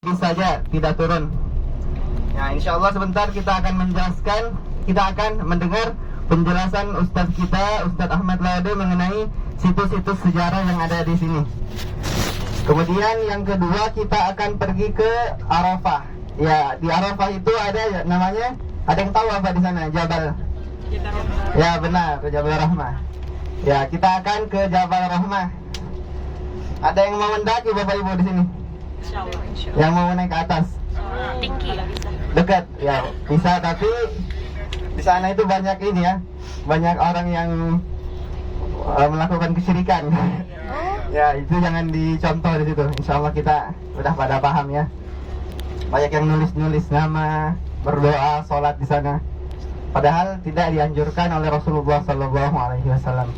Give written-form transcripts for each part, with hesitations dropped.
tipis saja, tidak turun. Ya, insya Allah sebentar kita akan menjelaskan, kita akan mendengar penjelasan Ustadz kita, Ustadz Ahmad Laude, mengenai situs-situs sejarah yang ada di sini. Kemudian yang kedua kita akan pergi ke Arafah. Ya, di Arafah itu ada namanya, ada yang tahu apa di sana? Jabal. Ya benar, ke Jabal Rahmah. Ya, kita akan ke Jabal Rahmah. Ada yang mau mendaki Bapak Ibu di sini? Insyaallah. Yang mau naik ke atas? Tinggi lah bisa. Dekat, ya bisa, tapi di sana itu banyak ini ya, banyak orang yang melakukan kesyirikan. Ya, itu jangan dicontoh di situ. Insya Allah kita udah pada paham ya. Banyak yang nulis nama, berdoa, sholat di sana. Padahal tidak dianjurkan oleh Rasulullah SAW.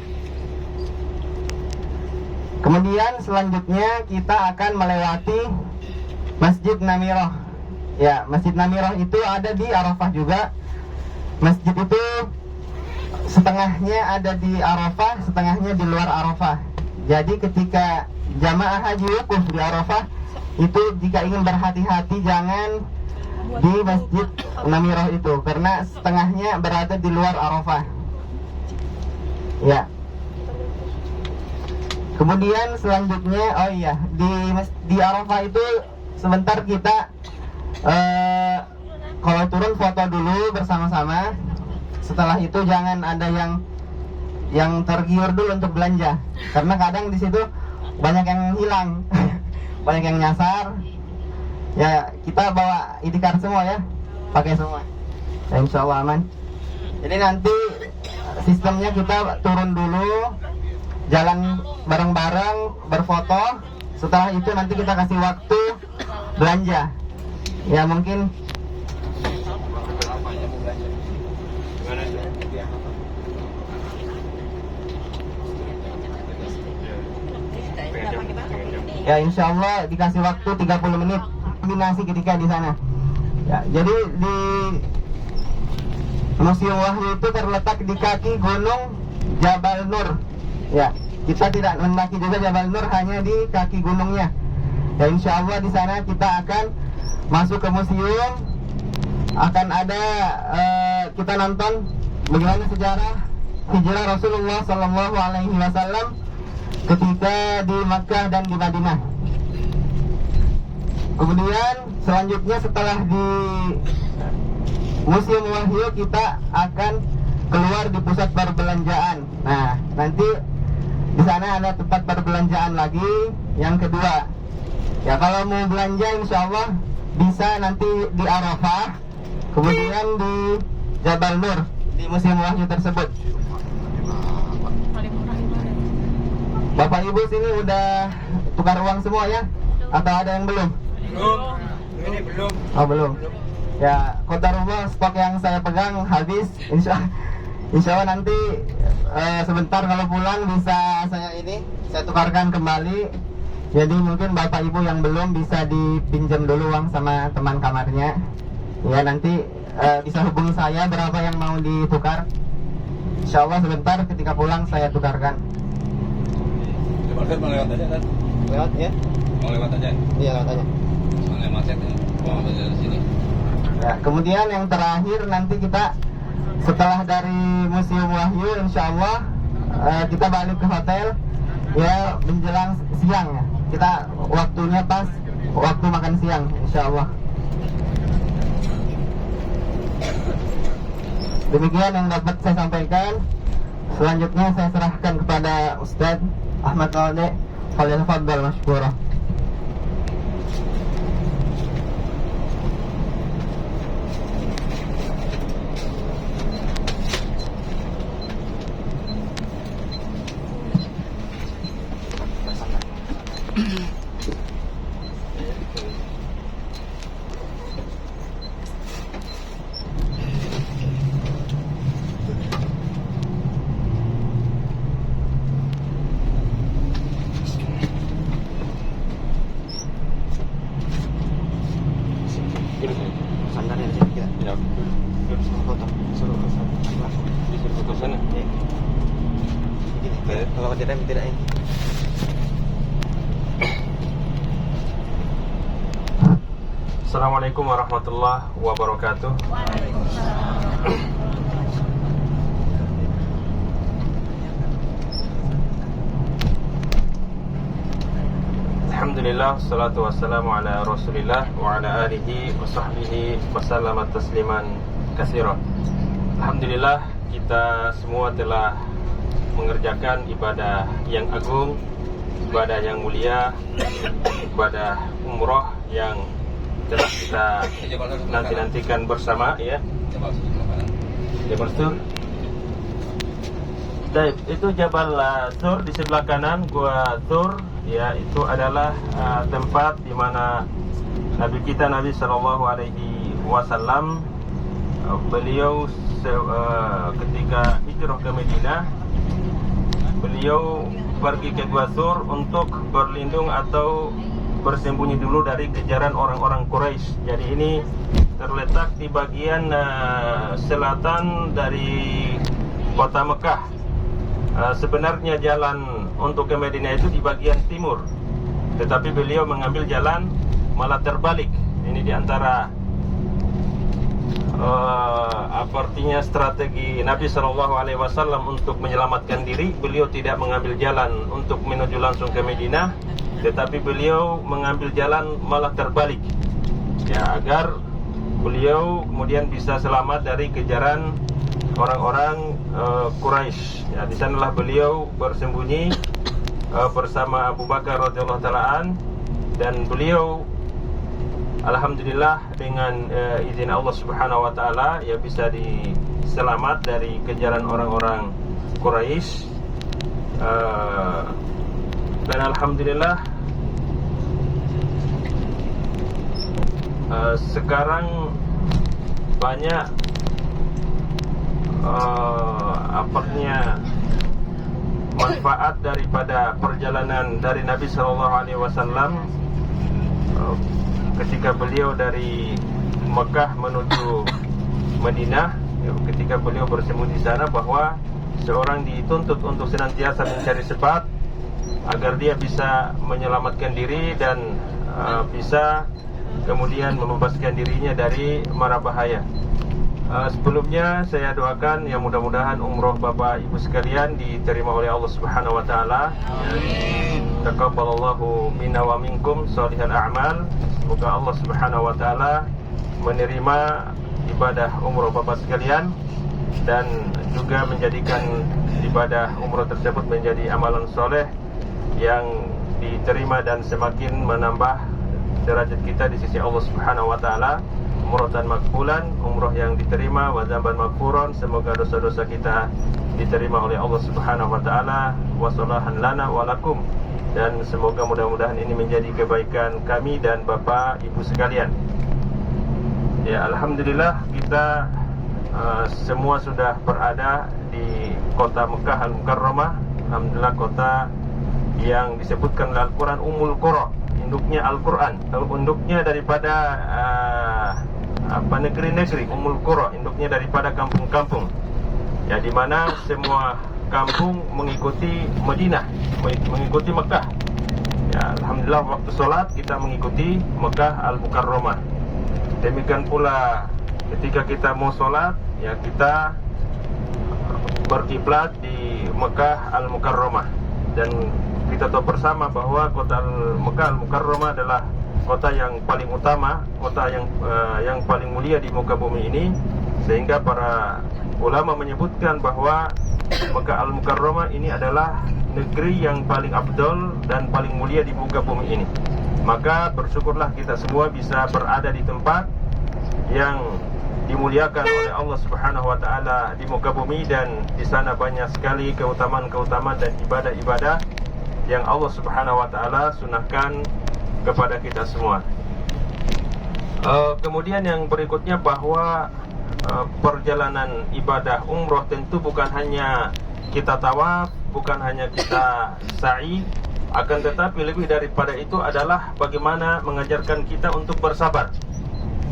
Kemudian selanjutnya kita akan melewati Masjid Namirah. Ya, Masjid Namirah itu ada di Arafah juga. Masjid itu setengahnya ada di Arafah, setengahnya di luar Arafah. Jadi ketika jamaah haji wukuf di Arafah, itu jika ingin berhati-hati jangan di Masjid Namirah itu, karena setengahnya berada di luar Arafah. Ya. Kemudian selanjutnya, oh iya, di Arafah itu sebentar kita kalau turun foto dulu bersama-sama. Setelah itu jangan ada yang tergiur dulu untuk belanja, karena kadang di situ banyak yang hilang, banyak yang nyasar. Ya, kita bawa ID card semua ya, pakai semua. Ya, insya Allah aman. Jadi nanti sistemnya kita turun dulu, jalan bareng-bareng, berfoto. Setelah itu nanti kita kasih waktu belanja. Ya mungkin ya insya Allah dikasih waktu 30 menit kombinasi ketika di sana. Ya, jadi di Museum Wahyu itu terletak di kaki gunung Jabal Nur. Ya, kita tidak mendaki juga Jabal Nur, hanya di kaki gunungnya. Ya, insya Allah di sana kita akan masuk ke museum, akan ada kita nonton bagaimana sejarah hijrah Rasulullah SAW ketika di Makkah dan di Madinah. Kemudian selanjutnya setelah di Museum Wahyu kita akan keluar di pusat perbelanjaan. Nah, nanti di sana ada tempat perbelanjaan lagi yang kedua. Ya, kalau mau belanja insya Allah bisa nanti di Arafah, kemudian di Jabal Nur, di Museum Wahyu tersebut. Bapak Ibu sini udah tukar uang semua ya? Atau ada yang belum? Belum. Ini belum. Oh belum. Ya, qadarullah stok yang saya pegang habis. Insya Allah nanti sebentar kalau pulang bisa saya tukarkan kembali. Jadi mungkin Bapak Ibu yang belum bisa dipinjam dulu uang sama teman kamarnya. Ya, nanti bisa hubungi saya berapa yang mau ditukar. Insya Allah sebentar ketika pulang saya tukarkan. Market mau lewat aja kan? Lewat ya? Mau lewat aja? Iya, lewat aja. Soalnya macet ya. Mau dari sini. Ya, kemudian yang terakhir nanti kita setelah dari Museum Wahyu insya Allah kita balik ke hotel ya menjelang siang ya. Kita waktunya pas waktu makan siang insya Allah. Demikian yang dapat saya sampaikan. Selanjutnya saya serahkan kepada Ustadz Ahmad Laude. Falyatafaddal mashkura. Sandarnya di sini kita. Ya. Foto. Suruh Disuruh foto sana. Begini. Kalau tidak ini. Assalamualaikum warahmatullahi wabarakatuh. Alhamdulillah, salatu wassalamu ala rasulillah wa ala alihi wa sahbihi wa sallama tasliman katsiran. Alhamdulillah, kita semua telah mengerjakan ibadah yang agung, ibadah yang mulia, ibadah umroh yang telah kita nanti-nantikan bersama, ya. Jabal Sur. Baik, itu Jabal Sur di sebelah kanan, Gua Sur. Ya, itu adalah tempat di mana Nabi kita Nabi Shallallahu Alaihi Wasallam beliau ketika hijrah ke Madinah, beliau pergi ke Gua Sur untuk berlindung atau bersembunyi dulu dari kejaran orang-orang Quraisy. Jadi ini terletak di bagian selatan dari kota Mekah. Sebenarnya jalan untuk ke Madinah itu di bagian timur, tetapi beliau mengambil jalan malah terbalik. Ini diantara artinya strategi Nabi SAW untuk menyelamatkan diri. Beliau tidak mengambil jalan untuk menuju langsung ke Madinah, tetapi beliau mengambil jalan malah terbalik, ya, agar beliau kemudian bisa selamat dari kejaran orang-orang Quraisy. Ya, di sanalah beliau bersembunyi bersama Abu Bakar radhiyallahu taalaan, dan beliau alhamdulillah dengan izin Allah Subhanahu wa taala ya bisa diselamat dari kejaran orang-orang Quraisy. Dan alhamdulillah sekarang banyak manfaat daripada perjalanan dari Nabi SAW ketika beliau dari Mekah menuju Madinah. Ketika beliau bersembunyi di sana, bahwa seorang dituntut untuk senantiasa mencari sebab agar dia bisa menyelamatkan diri dan bisa kemudian membebaskan dirinya dari mara bahaya. Sebelumnya saya doakan yang mudah-mudahan umroh Bapak Ibu sekalian diterima oleh Allah Subhanahu wa taala. Taqabbalallahu minna wa minkum shalihal a'mal. Semoga Allah Subhanahu wa taala menerima ibadah umroh Bapak sekalian dan juga menjadikan ibadah umroh tersebut menjadi amalan soleh yang diterima dan semakin menambah derajat kita di sisi Allah Subhanahu wa taala. Umroh dan makbulan, umroh yang diterima, wa dzamban maghfuran. Semoga dosa-dosa kita diterima oleh Allah Subhanahu wa taala, wa salahan lana wa lakum, dan semoga mudah-mudahan ini menjadi kebaikan kami dan Bapak Ibu sekalian. Ya, alhamdulillah kita semua sudah berada di kota Mekah Al-Mukarramah. Alhamdulillah, kota yang disebutkan dalam Al-Quran Ummul Qura, induknya Al-Quran, induknya daripada negeri-negeri. Ummul Qura, induknya daripada kampung-kampung, ya, di mana semua kampung mengikuti Madinah, mengikuti Mekah. Ya, alhamdulillah waktu sholat kita mengikuti Mekah Al-Mukarramah. Demikian pula ketika kita mau sholat, ya, kita berkiblat di Mekah Al-Mukarramah. Dan kita tahu bersama bahwa kota Mekah Al-Mukarramah adalah kota yang paling utama, kota yang paling mulia di muka bumi ini, sehingga para ulama menyebutkan bahwa Mekah Al-Mukarramah ini adalah negeri yang paling afdol dan paling mulia di muka bumi ini. Maka bersyukurlah kita semua bisa berada di tempat yang dimuliakan oleh Allah Subhanahu wa taala di muka bumi, dan di sana banyak sekali keutamaan-keutamaan dan ibadah-ibadah yang Allah Subhanahu wa taala sunahkan kepada kita semua. Kemudian yang berikutnya bahwa perjalanan ibadah umroh tentu bukan hanya kita tawaf, bukan hanya kita sa'i, akan tetapi lebih daripada itu adalah bagaimana mengajarkan kita untuk bersabar.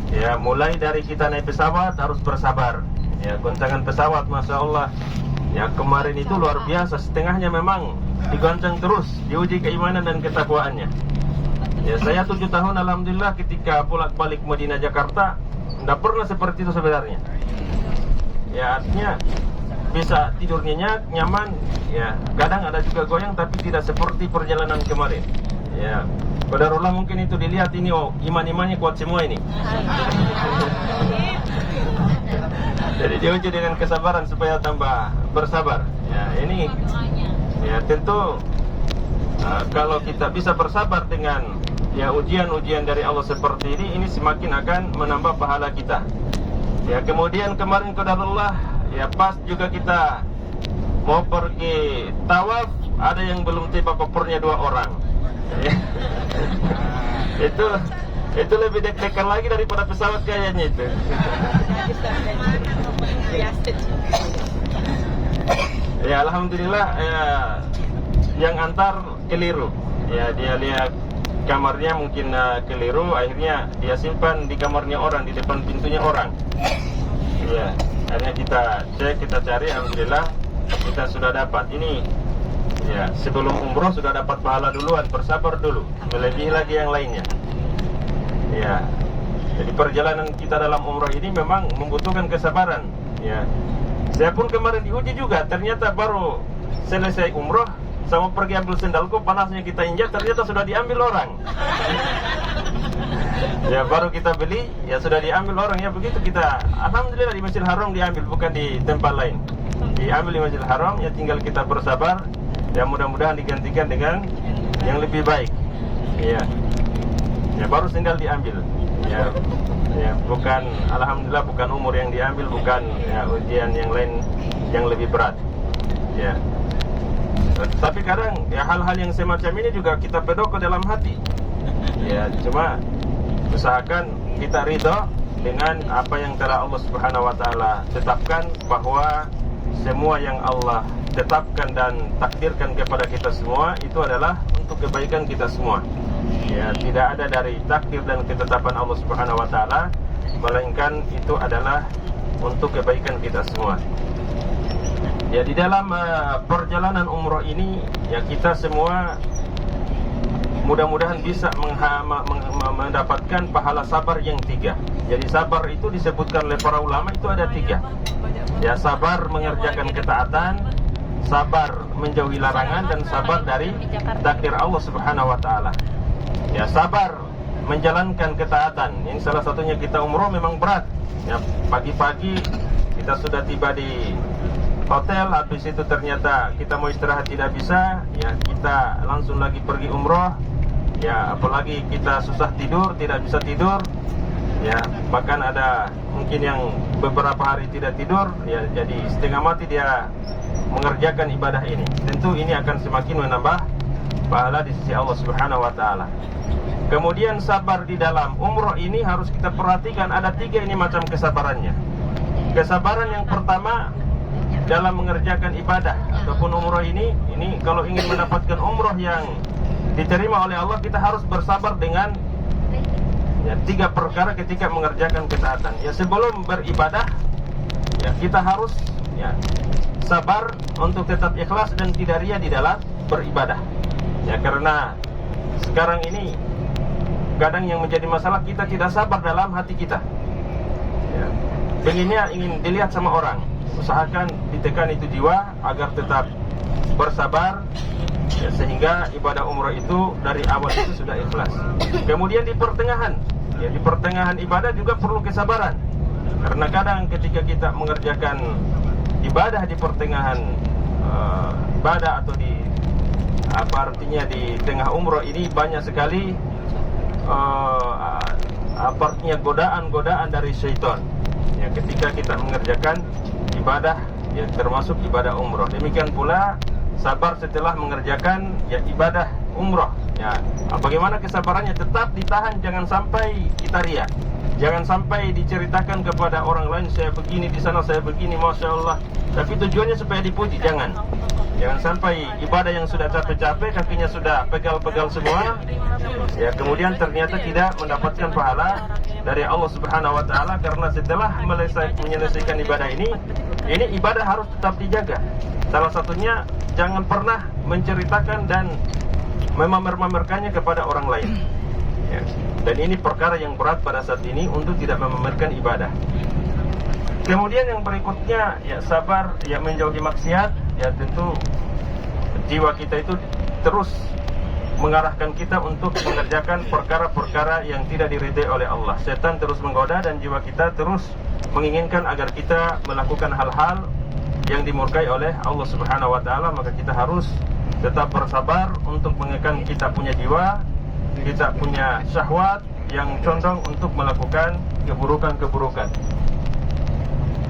Ya, mulai dari kita naik pesawat harus bersabar. Ya, goncangan pesawat, masya Allah. Ya, kemarin itu luar biasa. Setengahnya memang digoncang terus, diuji keimanan dan ketakwaannya. Ya, saya 7 tahun alhamdulillah ketika bolak-balik Madinah Jakarta tidak pernah seperti itu sebenarnya. Ya, artinya bisa tidur nyenyak, nyaman. Ya, kadang ada juga goyang tapi tidak seperti perjalanan kemarin. Ya, qadarullah mungkin itu dilihat ini, oh iman-imannya kuat semua ini. Jadi diuji dengan kesabaran supaya tambah bersabar. Ya, ini ya tentu kalau kita bisa bersabar dengan ya ujian-ujian dari Allah seperti ini semakin akan menambah pahala kita. Ya, kemudian kemarin qadarullah ya pas juga kita mau pergi tawaf, ada yang belum tiba kopernya 2 orang. Ya. Itu lebih deg-degan lagi daripada pesawat kayaknya itu. Ya alhamdulillah yang antar keliru. Ya, dia lihat kamarnya mungkin keliru, akhirnya dia simpan di kamarnya orang, di depan pintunya orang. Ya, akhirnya kita cek, kita cari, alhamdulillah kita sudah dapat. Ini ya sebelum umroh sudah dapat pahala duluan, bersabar dulu, melebihi lagi yang lainnya. Ya, jadi perjalanan kita dalam umroh ini memang membutuhkan kesabaran. Ya, saya pun kemarin diuji juga, ternyata baru selesai umroh sama pergi ambil sendalku, panasnya kita injak, ternyata sudah diambil orang. Ya, baru kita beli, ya sudah diambil orang. Ya begitu kita, alhamdulillah di Masjidil Haram diambil, bukan di tempat lain. Diambil di Masjidil Haram, ya tinggal kita bersabar. Ya mudah-mudahan digantikan dengan yang lebih baik. Ya, ya baru sendal diambil. Ya, ya bukan, alhamdulillah bukan umur yang diambil, bukan ya, ujian yang lain yang lebih berat. Ya. Tapi kadang ya hal-hal yang semacam ini juga kita pedok ke dalam hati. Ya, cuma usahakan kita ridho dengan apa yang telah Allah Subhanahu wa taala tetapkan, bahwa semua yang Allah tetapkan dan takdirkan kepada kita semua itu adalah untuk kebaikan kita semua. Ya, tidak ada dari takdir dan ketetapan Allah Subhanahu wa taala melainkan itu adalah untuk kebaikan kita semua. Ya, di dalam perjalanan umroh ini ya kita semua mudah-mudahan bisa mendapatkan pahala sabar yang 3. Jadi sabar itu disebutkan oleh para ulama itu ada 3. Ya, sabar mengerjakan ketaatan, sabar menjauhi larangan, dan sabar dari takdir Allah Subhanahu wa taala. Ya, sabar menjalankan ketaatan. Yang salah satunya kita umroh memang berat. Ya, pagi-pagi kita sudah tiba di hotel, habis itu ternyata kita mau istirahat tidak bisa, ya kita langsung lagi pergi umroh. Ya, apalagi kita susah tidur, tidak bisa tidur. Ya, bahkan ada mungkin yang beberapa hari tidak tidur, ya jadi setengah mati dia mengerjakan ibadah ini. Tentu ini akan semakin menambah pahala di sisi Allah Subhanahu wa taala. Kemudian sabar di dalam umroh ini harus kita perhatikan, ada 3 ini macam kesabarannya. Kesabaran yang pertama dalam mengerjakan ibadah ataupun umroh ini kalau ingin mendapatkan umroh yang diterima oleh Allah, kita harus bersabar dengan ya 3 perkara ketika mengerjakan ketaatan. Ya, sebelum beribadah ya kita harus ya sabar untuk tetap ikhlas dan tidak ria di dalam beribadah. Ya, karena sekarang ini kadang yang menjadi masalah, kita tidak sabar dalam hati kita. Ya, pengennya ingin dilihat sama orang. Usahakan ditekan itu jiwa agar tetap bersabar ya, sehingga ibadah umrah itu dari awal itu sudah ikhlas. Kemudian di pertengahan, ya di pertengahan ibadah juga perlu kesabaran. Karena kadang ketika kita mengerjakan ibadah di pertengahan ibadah atau di apa artinya di tengah umrah ini banyak sekali apa artinya godaan-godaan dari syaitan. Ya, ketika kita mengerjakan ibadah ya termasuk ibadah umroh. Demikian pula sabar setelah mengerjakan ya ibadah umroh. Ya, bagaimana kesabarannya? Tetap ditahan, jangan sampai kita ria. Jangan sampai diceritakan kepada orang lain, saya begini di sana, saya begini, masya Allah. Tapi tujuannya supaya dipuji, jangan. Jangan sampai ibadah yang sudah capek-capek, kakinya sudah pegal-pegal semua, ya kemudian ternyata tidak mendapatkan pahala dari Allah Subhanahu wa taala. Karena setelah menyelesaikan ibadah ini ibadah harus tetap dijaga. Salah satunya jangan pernah menceritakan dan memamer-mamerkannya kepada orang lain. Ya. Dan ini perkara yang berat pada saat ini untuk tidak memamerkan ibadah. Kemudian yang berikutnya, ya sabar, ya menjauhi maksiat. Ya tentu jiwa kita itu terus mengarahkan kita untuk mengerjakan perkara-perkara yang tidak diridai oleh Allah. Setan terus menggoda dan jiwa kita terus menginginkan agar kita melakukan hal-hal yang dimurkai oleh Allah Subhanahu wa taala. Maka kita harus tetap bersabar untuk mengekang kita punya jiwa, kita punya syahwat yang condong untuk melakukan keburukan-keburukan.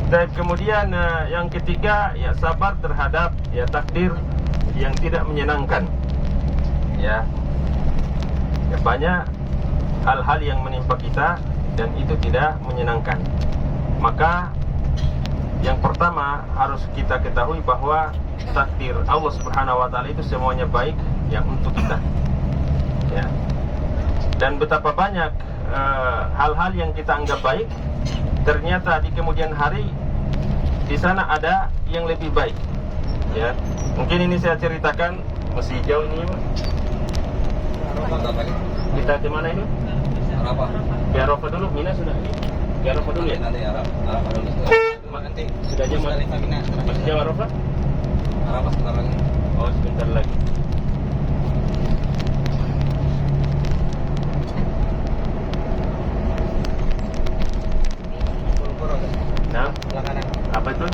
Dan kemudian yang ketiga, ya sabar terhadap ya takdir yang tidak menyenangkan. Ya banyak hal-hal yang menimpa kita dan itu tidak menyenangkan. Maka yang pertama harus kita ketahui bahwa takdir Allah Subhanahu wa taala itu semuanya baik yang untuk kita. Ya. Dan betapa banyak hal-hal yang kita anggap baik, ternyata di kemudian hari di sana ada yang lebih baik. Ya. Mungkin ini saya ceritakan, masih jauh ini. Kita ke mana ini? Arafah. Ke Arafah dulu, Mina sudah. Ke Arafah dulu ya? Nanti Arafah dulu. Nanti sudah jam masih jauh Arafah? Arafah sebentar lagi. Oh, sebentar lagi. Nah, apa itu?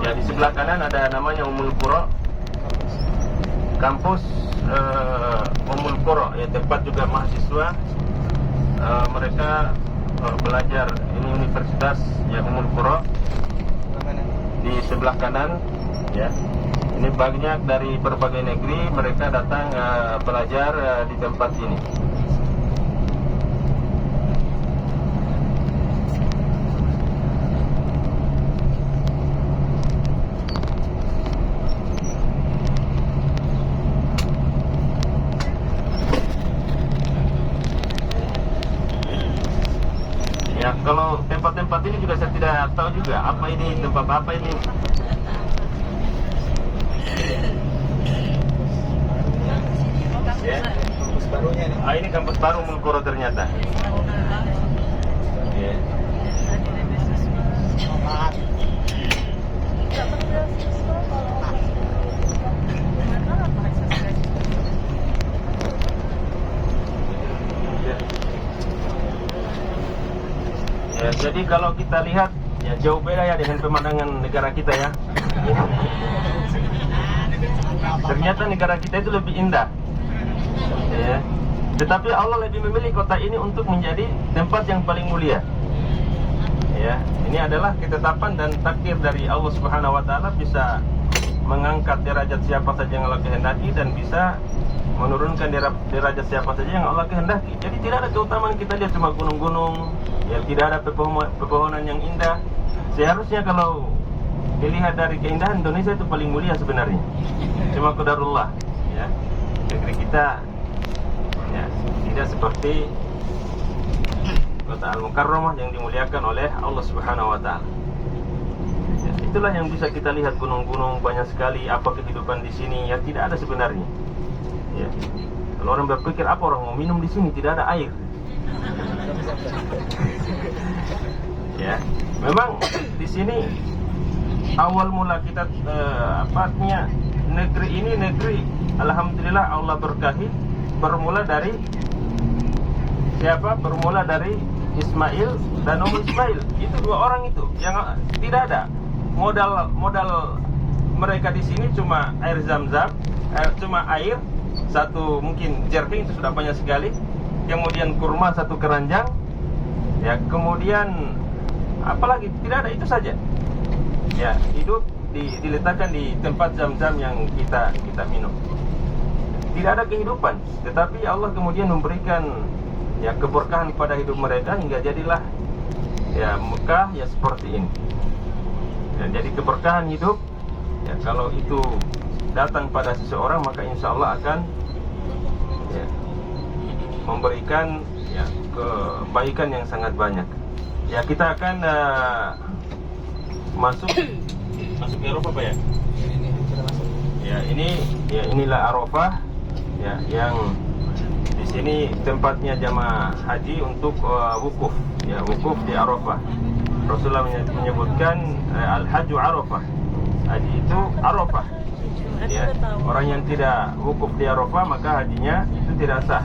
Ya di sebelah kanan ada namanya Ummul Qura. Kampus Ummul Qura, ya tempat juga mahasiswa mereka belajar. Ini universitas ya Ummul Qura di sebelah kanan ya. Ini banyak dari berbagai negeri mereka datang belajar di tempat ini. Ya, kalau tempat-tempat ini juga saya tidak tahu juga apa ini, tempat apa ini. Ya. Kampus barunya nih. Ini kampus baru Ummul Qura ternyata. Ya. Ya, jadi kalau kita lihat ya jauh beda ya dengan pemandangan negara kita ya. Ternyata negara kita itu lebih indah. Ya. Tetapi Allah lebih memilih kota ini untuk menjadi tempat yang paling mulia. Ya, ini adalah ketetapan dan takdir dari Allah Subhanahu wa taala, bisa mengangkat derajat siapa saja yang Allah kehendaki dan bisa menurunkan derajat siapa saja yang Allah kehendaki. Jadi tidak ada keutamaan kita lihat cuma gunung-gunung, ya tidak ada pepohonan yang indah. Seharusnya kalau dilihat dari keindahan, Indonesia itu paling mulia sebenarnya. Cuma qadarullah, ya. Negeri kita ya tidak seperti kota Al-Mukarramah yang dimuliakan oleh Allah Subhanahu wa taala. Ya, itulah yang bisa kita lihat, gunung-gunung banyak sekali. Apa kehidupan di sini? Ya tidak ada sebenarnya. Ya. Kalau orang berpikir apa orang mau minum di sini, tidak ada air. Ya, memang di sini awal mula kita negeri ini alhamdulillah Allah berkahi, bermula dari siapa? Bermula dari Ismail dan Ismail. Itu dua orang itu yang tidak ada modal mereka di sini cuma air Zam-Zam, cuma air satu mungkin jerking itu sudah banyak sekali. Kemudian kurma satu keranjang. Ya, kemudian apalagi tidak ada, itu saja. Ya, hidup diletakkan di tempat Zam-Zam yang kita minum. Tidak ada kehidupan, tetapi Allah kemudian memberikan ya keberkahan pada hidup mereka hingga jadilah ya Mekah ya seperti ini. Ya, jadi keberkahan hidup ya kalau itu datang pada seseorang maka insya Allah akan ya, memberikan ya kebaikan yang sangat banyak. Ya kita akan masuk ke Arafah apa ya? Ya ini ya inilah Arafah ya yang Di sini tempatnya jamaah haji untuk wukuf, ya, wukuf di Arafah. Rasulullah menyebutkan al-hajju Arafah. Haji itu Arafah. Ya, orang yang tidak wukuf di Arafah maka hajinya itu tidak sah.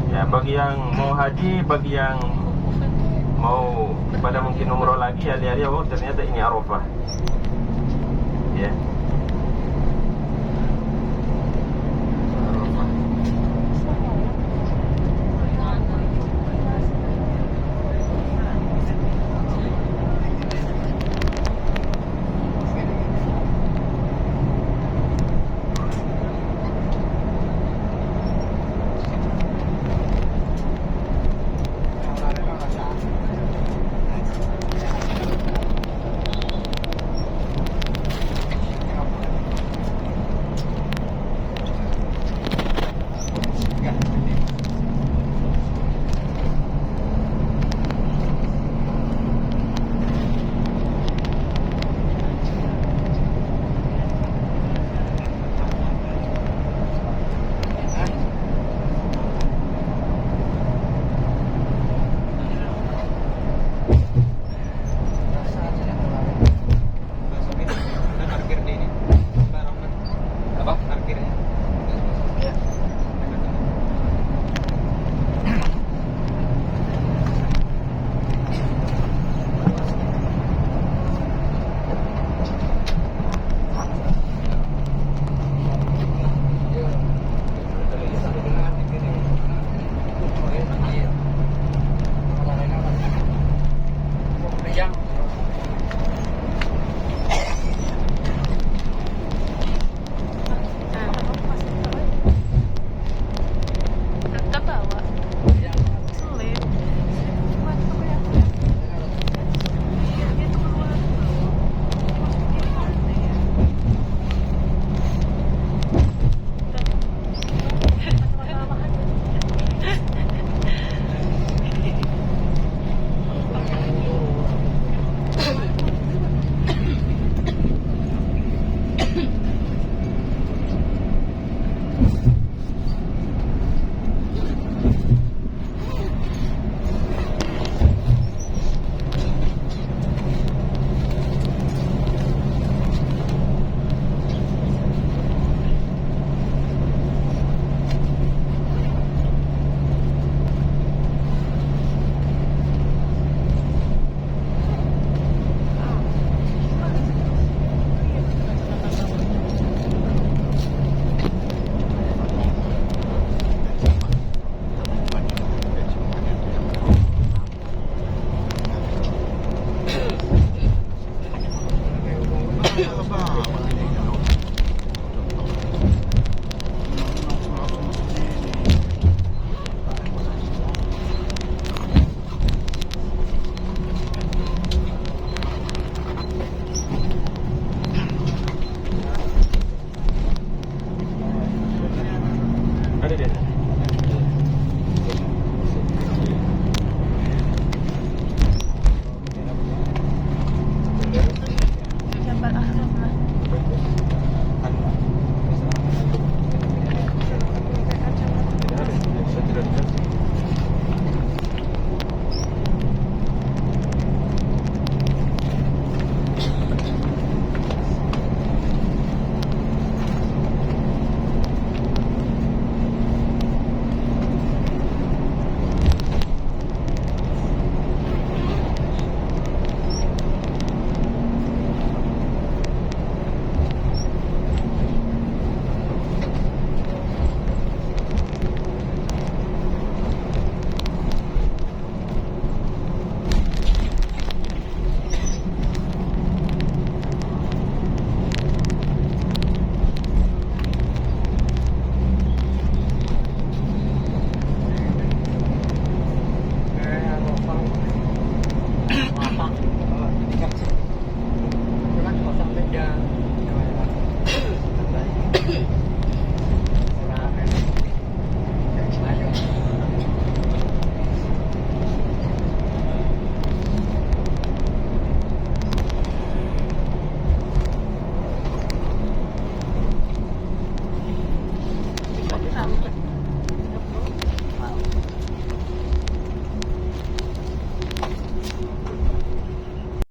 Ya, bagi yang mau haji, bagi yang mau pada mungkin umroh lagi, ya lihat, oh ternyata ini Arafah. Ya.